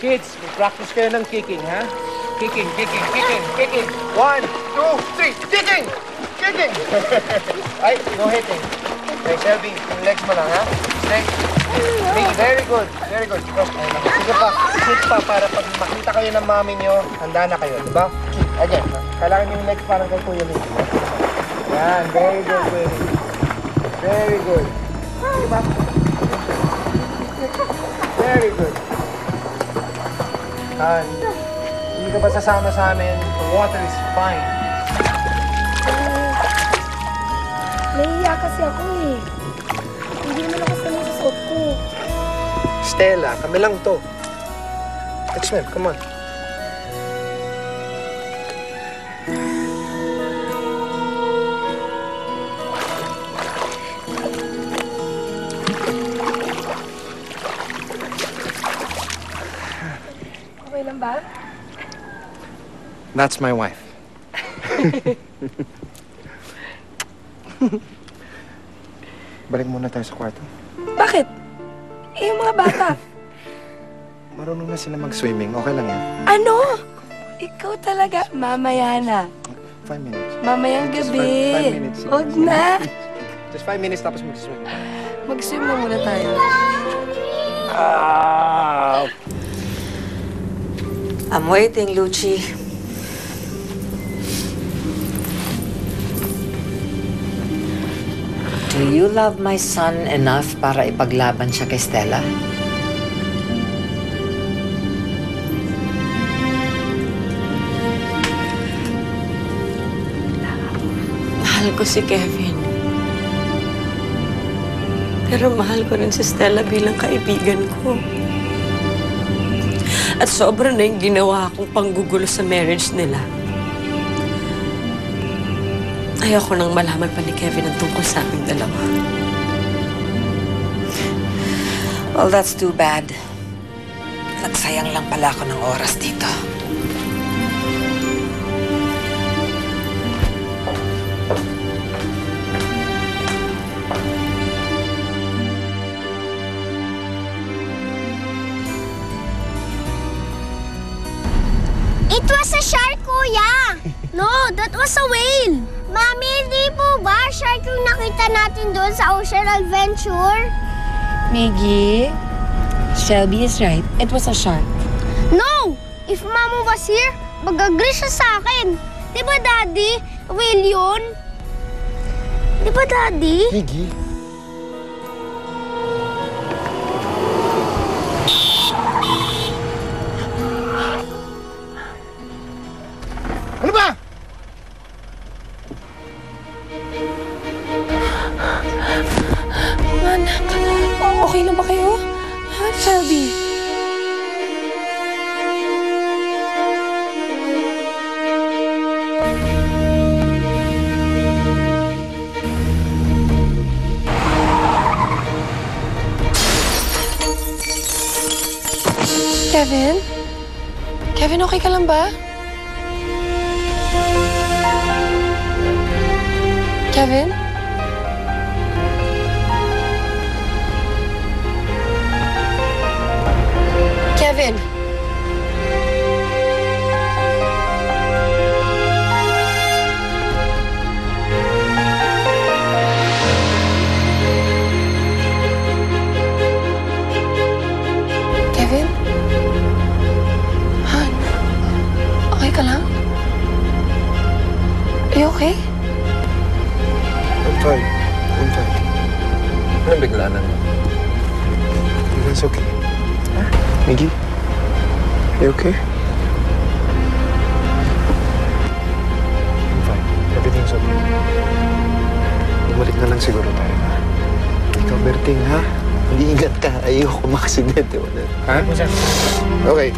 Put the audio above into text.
Kids, practice kayo ng kicking, ha? Kicking. 1, 2, 3, kicking! Ay, no hitting. Okay, Shelby, yung legs mo lang, ha? Straight. Biggie, very good. Sige pa, hit pa para pag makita kayo ng mami nyo, handa na kayo, di ba? Again, kailangan yung legs parang kay Kuya Lee. Yan, very good, baby. Very good. Sige ba? Very good. Hindi ka ba sasama sa amin? The water is fine. Nahihiya kasi ako eh. Hindi naman ako sanay sa suot ko. Stella, kami lang to. Let's swim, come on. Okay lang ba? That's my wife. Balik muna tayo sa kwarto. Bakit? Eh, yung mga bata. Marunong na sila mag-swimming. Okay lang yan. Ano? Ikaw talaga. Mamaya na. 5 minutes. Mamayang Just gabi. 5 minutes. Huwag na. Just 5 minutes tapos mag-swim. Mag-swim na muna tayo. I'm waiting, Lucci. Do you love my son enough para ipaglaban siya kay Stella? Mahal ko si Kevin. Pero mahal ko rin si Stella bilang kaibigan ko. At sobra na yung ginawa kong panggugulo sa marriage nila. Ayoko nang malaman pa ni Kevin ang tungkol sa aming dalawa. Well, that's too bad. Nagsayang lang pala ako ng oras dito. It was a shark, Kuya! No, that was a whale! Mami, hindi po ba shark yung nakita natin doon sa Ocean Adventure? Maggie, Shelby is right. It was a shark. No! If Mama was here, mag-agree siya sa akin. Di ba, Daddy? Whale yun? Di ba, Daddy? Higi. Ano ba? Anak, okay lang ba kayo? Ha, Shelby? Kevin? Kevin, okay ka lang ba? Kevin? Kevin? Kevin? Han? Okay ka lang? Are you okay? I'm fine. Ano bigla na? It's okay. Miggy? You okay? I'm fine. Everything's okay. Bumalik na lang siguro tayo, ha? Ikaw, Berting, ha? Mag-iingat ka. Ayoko maksidente ulit. Ha? Okay.